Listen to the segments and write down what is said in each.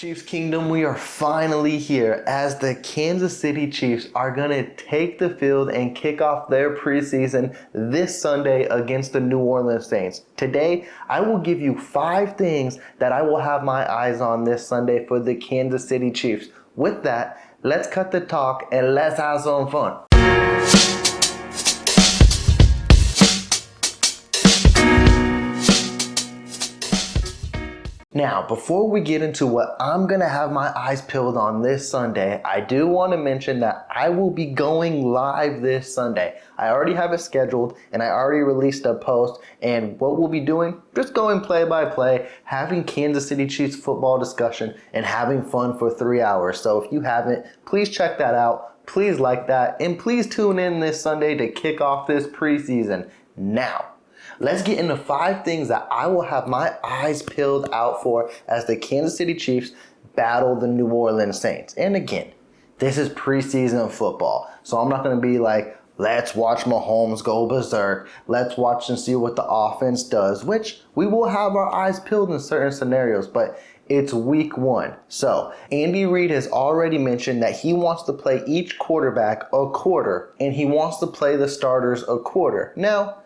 Chiefs Kingdom, we are finally here as the Kansas City Chiefs are going to take the field and kick off their preseason this Sunday against the New Orleans Saints. Today, I will give you 5 things that I will have my eyes on this Sunday for the Kansas City Chiefs. With that, let's cut the talk and let's have some fun. Now, before we get into what I'm going to have my eyes peeled on this Sunday, I do want to mention that I will be going live this Sunday. I already have it scheduled and I already released a post, and what we'll be doing, just going play by play, having Kansas City Chiefs football discussion and having fun for 3 hours. So if you haven't, please check that out. Please like that, and please tune in this Sunday to kick off this preseason. Now, let's get into 5 things that I will have my eyes peeled out for as the Kansas City Chiefs battle the New Orleans Saints. And again, this is preseason football, so I'm not going to be like, let's watch Mahomes go berserk. Let's watch and see what the offense does, which we will have our eyes peeled in certain scenarios, but it's week 1. So Andy Reid has already mentioned that he wants to play each quarterback a quarter, and he wants to play the starters a quarter. Now,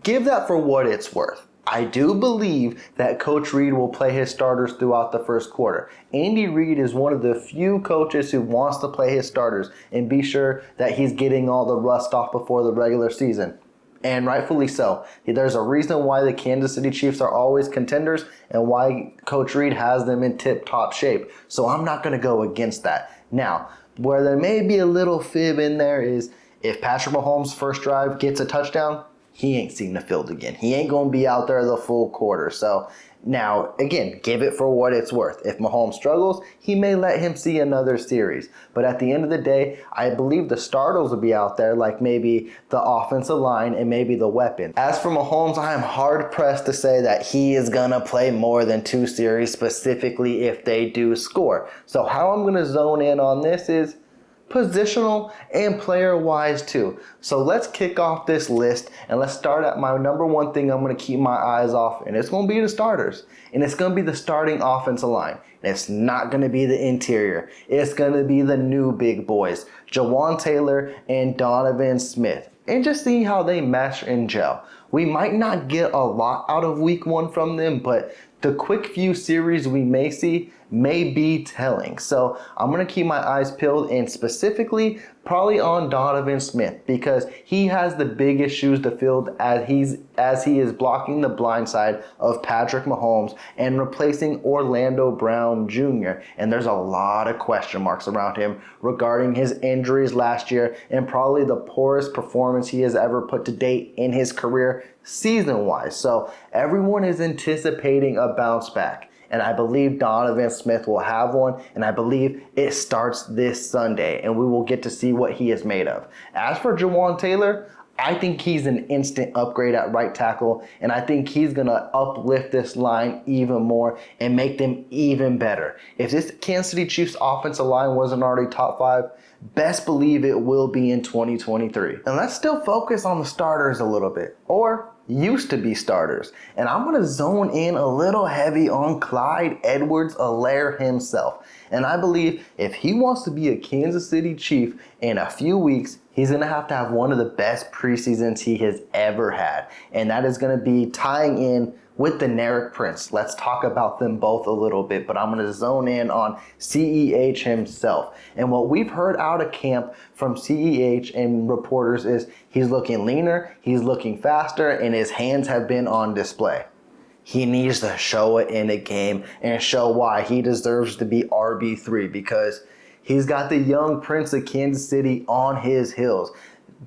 give that for what it's worth. I do believe that Coach Reid will play his starters throughout the first quarter. Andy Reid is one of the few coaches who wants to play his starters and be sure that he's getting all the rust off before the regular season. And rightfully so. There's a reason why the Kansas City Chiefs are always contenders and why Coach Reid has them in tip-top shape. So I'm not going to go against that. Now, where there may be a little fib in there is if Patrick Mahomes' first drive gets a touchdown, he ain't seen the field again. He ain't going to be out there the full quarter. So now, again, give it for what it's worth. If Mahomes struggles, he may let him see another series. But at the end of the day, I believe the starters will be out there, like maybe the offensive line and maybe the weapon. As for Mahomes, I am hard-pressed to say that he is going to play more than 2 series, specifically if they do score. So how I'm going to zone in on this is positional and player-wise too. So let's kick off this list and let's start at my number 1 thing I'm going to keep my eyes off, and it's going to be the starters. And it's going to be the starting offensive line. And it's not going to be the interior. It's going to be the new big boys, Jawan Taylor and Donovan Smith. And just see how they mesh and gel. We might not get a lot out of week 1 from them, but the quick few series we may see may be telling. So I'm going to keep my eyes peeled, and specifically probably on Donovan Smith, because he has the biggest shoes to fill as he is blocking the blind side of Patrick Mahomes and replacing Orlando Brown Jr. And there's a lot of question marks around him regarding his injuries last year and probably the poorest performance he has ever put to date in his career season-wise. So everyone is anticipating a bounce back. And I believe Donovan Smith will have one, and I believe it starts this Sunday, and we will get to see what he is made of. As for Jawan Taylor, I think he's an instant upgrade at right tackle, and I think he's going to uplift this line even more and make them even better. If this Kansas City Chiefs offensive line wasn't already top 5, best believe it will be in 2023. And let's still focus on the starters a little bit, or used to be starters. And I'm going to zone in a little heavy on Clyde Edwards-Helaire himself. And I believe if he wants to be a Kansas City Chief in a few weeks, he's going to have one of the best preseasons he has ever had. And that is going to be tying in with the Deneric Prince. Let's talk about them both a little bit, but I'm going to zone in on CEH himself. And what we've heard out of camp from CEH and reporters is he's looking leaner, he's looking faster, and his hands have been on display. He needs to show it in a game and show why he deserves to be RB3, because he's got the young Prince of Kansas City on his heels.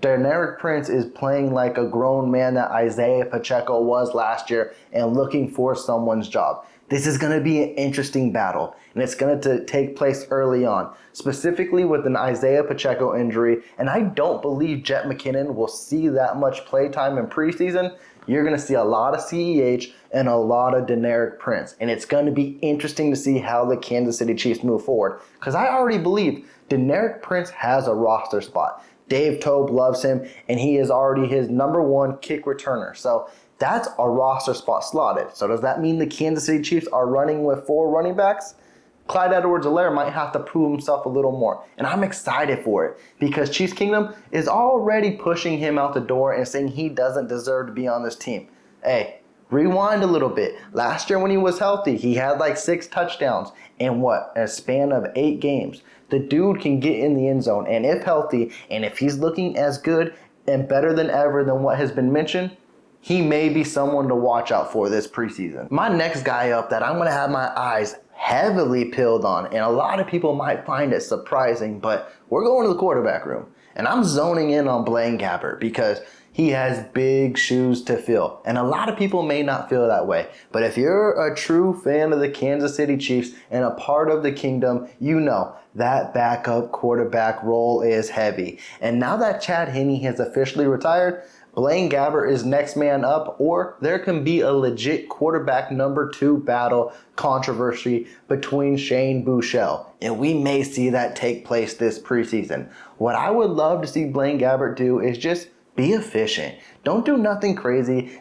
Deneric Prince is playing like a grown man that Isaiah Pacheco was last year and looking for someone's job. This is going to be an interesting battle, and it's going to take place early on, specifically with an Isaiah Pacheco injury, and I don't believe Jet McKinnon will see that much playtime in preseason. You're going to see a lot of CEH and a lot of Deneric Prince, and it's going to be interesting to see how the Kansas City Chiefs move forward, because I already believe Deneric Prince has a roster spot. Dave Toub loves him, and he is already his number 1 kick returner. So that's a roster spot slotted. So does that mean the Kansas City Chiefs are running with 4 running backs? Clyde Edwards-Helaire might have to prove himself a little more. And I'm excited for it because Chiefs Kingdom is already pushing him out the door and saying he doesn't deserve to be on this team. Hey, rewind a little bit. Last year when he was healthy, he had like 6 touchdowns in a span of 8 games. The dude can get in the end zone, and if healthy, and if he's looking as good and better than ever than what has been mentioned, he may be someone to watch out for this preseason. My next guy up that I'm going to have my eyes heavily peeled on, and a lot of people might find it surprising, but we're going to the quarterback room. And I'm zoning in on Blaine Gabbert because he has big shoes to fill. And a lot of people may not feel that way. But if you're a true fan of the Kansas City Chiefs and a part of the kingdom, you know that backup quarterback role is heavy. And now that Chad Henne has officially retired, Blaine Gabbert is next man up, or there can be a legit quarterback number 2 battle controversy between Shane Buechele. And we may see that take place this preseason. What I would love to see Blaine Gabbert do is just be efficient. Don't do nothing crazy.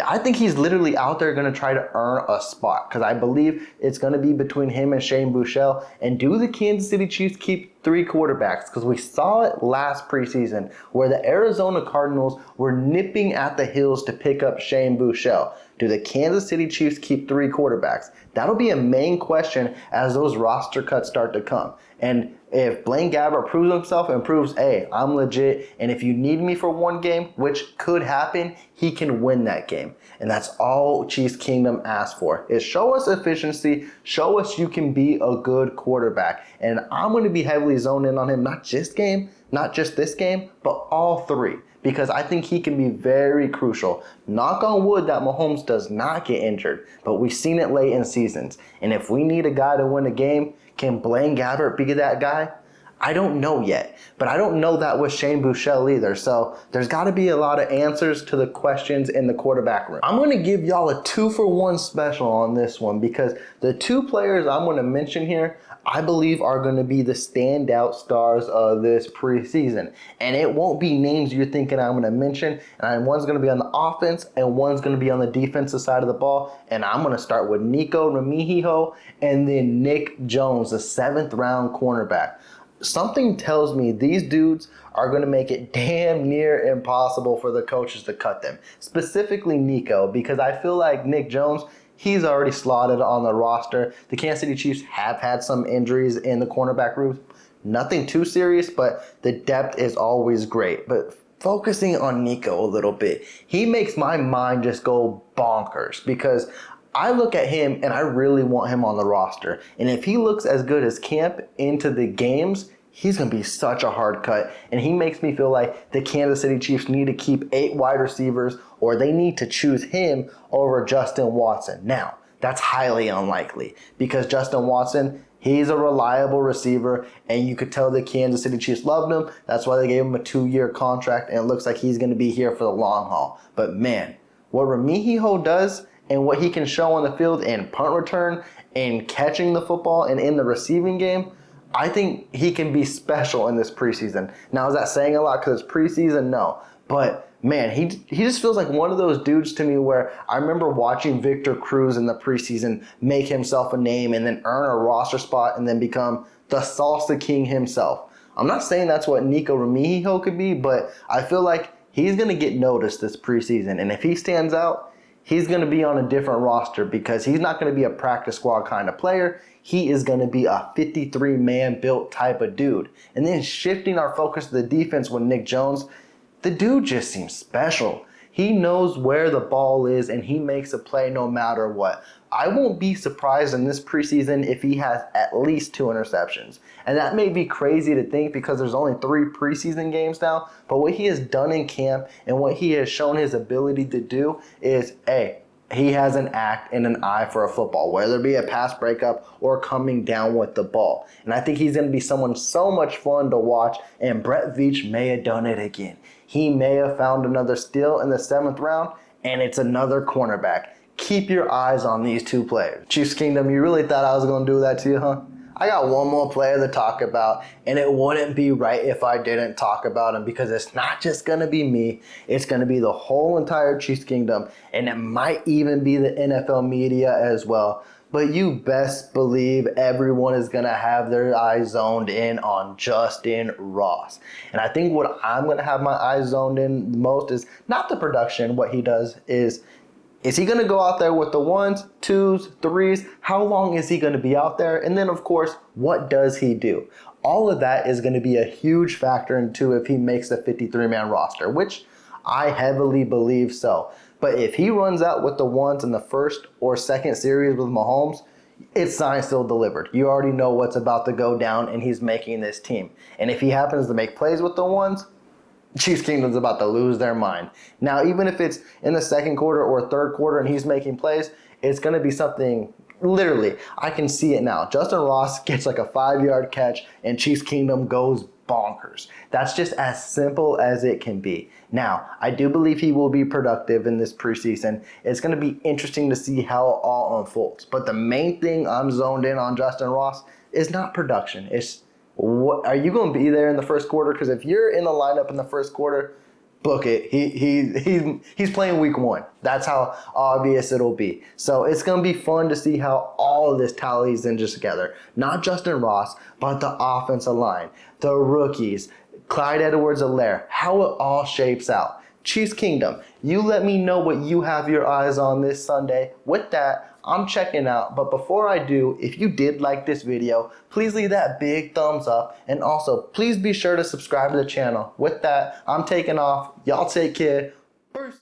I think he's literally out there going to try to earn a spot because I believe it's going to be between him and Shane Buechele. And do the Kansas City Chiefs keep 3 quarterbacks? Because we saw it last preseason where the Arizona Cardinals were nipping at the heels to pick up Shane Buechele. Do the Kansas City Chiefs keep 3 quarterbacks? That'll be a main question as those roster cuts start to come. And if Blaine Gabbert proves himself and proves, hey, I'm legit, and if you need me for one game, which could happen, he can win that game. And that's all Chiefs Kingdom asks for, is show us efficiency, show us you can be a good quarterback. And I'm going to be heavily zoned in on him, not just this game, but all 3. Because I think he can be very crucial. Knock on wood that Mahomes does not get injured, but we've seen it late in seasons. And if we need a guy to win a game, can Blaine Gabbert be that guy? I don't know yet, but I don't know that with Shane Buechele either. So there's got to be a lot of answers to the questions in the quarterback room. I'm going to give y'all a 2-for-1 special on this one because the 2 players I'm going to mention here, I believe are going to be the standout stars of this preseason. And it won't be names you're thinking I'm going to mention. And one's going to be on the offense and one's going to be on the defensive side of the ball. And I'm going to start with Nico Remihijo and then Nick Jones, the 7th round cornerback. Something tells me these dudes are going to make it damn near impossible for the coaches to cut them. Specifically Nico, because I feel like Nick Jones, he's already slotted on the roster. The Kansas City Chiefs have had some injuries in the cornerback room. Nothing too serious, but the depth is always great. But focusing on Nico a little bit, he makes my mind just go bonkers because I look at him and I really want him on the roster. And if he looks as good as Camp into the games, he's going to be such a hard cut. And he makes me feel like the Kansas City Chiefs need to keep 8 wide receivers or they need to choose him over Justin Watson. Now, that's highly unlikely because Justin Watson, he's a reliable receiver and you could tell the Kansas City Chiefs loved him. That's why they gave him a 2-year contract and it looks like he's going to be here for the long haul. But man, what Remihijo does and what he can show on the field in punt return and catching the football and in the receiving game, I think he can be special in this preseason. Now, is that saying a lot because it's preseason? No. But, man, he just feels like one of those dudes to me where I remember watching Victor Cruz in the preseason make himself a name and then earn a roster spot and then become the salsa king himself. I'm not saying that's what Nico Remihijo could be, but I feel like he's going to get noticed this preseason. And if he stands out, he's going to be on a different roster because he's not going to be a practice squad kind of player. He is going to be a 53-man built type of dude. And then shifting our focus to the defense with Nick Jones, the dude just seems special. He knows where the ball is and he makes a play no matter what. I won't be surprised in this preseason if he has at least 2 interceptions. And that may be crazy to think because there's only 3 preseason games now. But what he has done in camp and what he has shown his ability to do is, he has an act and an eye for a football, whether it be a pass breakup or coming down with the ball. And I think he's going to be someone so much fun to watch. And Brett Veach may have done it again. He may have found another steal in the 7th round, and it's another cornerback. Keep your eyes on these 2 players. Chiefs Kingdom, you really thought I was going to do that to you, huh? I got one more player to talk about, and it wouldn't be right if I didn't talk about him because it's not just going to be me. It's going to be the whole entire Chiefs Kingdom, and it might even be the NFL media as well. But you best believe everyone is going to have their eyes zoned in on Justin Ross. And I think what I'm going to have my eyes zoned in most is not the production. What he does is he going to go out there with the ones, twos, threes? How long is he going to be out there? And then, of course, what does he do? All of that is going to be a huge factor into if he makes the 53-man roster, which I heavily believe so. But if he runs out with the ones in the first or second series with Mahomes, it's signed, still delivered. You already know what's about to go down, and he's making this team. And if he happens to make plays with the ones, Chiefs Kingdom's about to lose their mind. Now, even if it's in the second quarter or third quarter and he's making plays, it's going to be something, literally, I can see it now. Justin Ross gets like a 5-yard catch and Chiefs Kingdom goes bonkers. That's just as simple as it can be. Now, I do believe he will be productive in this preseason. It's going to be interesting to see how it all unfolds. But the main thing I'm zoned in on Justin Ross is not production. It's what are you going to be there in the first quarter? Because if you're in the lineup in the first quarter, book it. He's playing week 1. That's how obvious it'll be. So it's going to be fun to see how all of this tallies in just together. Not Justin Ross, but the offensive line, the rookies, Clyde Edwards-Helaire, how it all shapes out. Chiefs Kingdom, you let me know what you have your eyes on this Sunday. With that, I'm checking out. But before I do, if you did like this video, please leave that big thumbs up. And also, please be sure to subscribe to the channel. With that, I'm taking off. Y'all take care. Peace.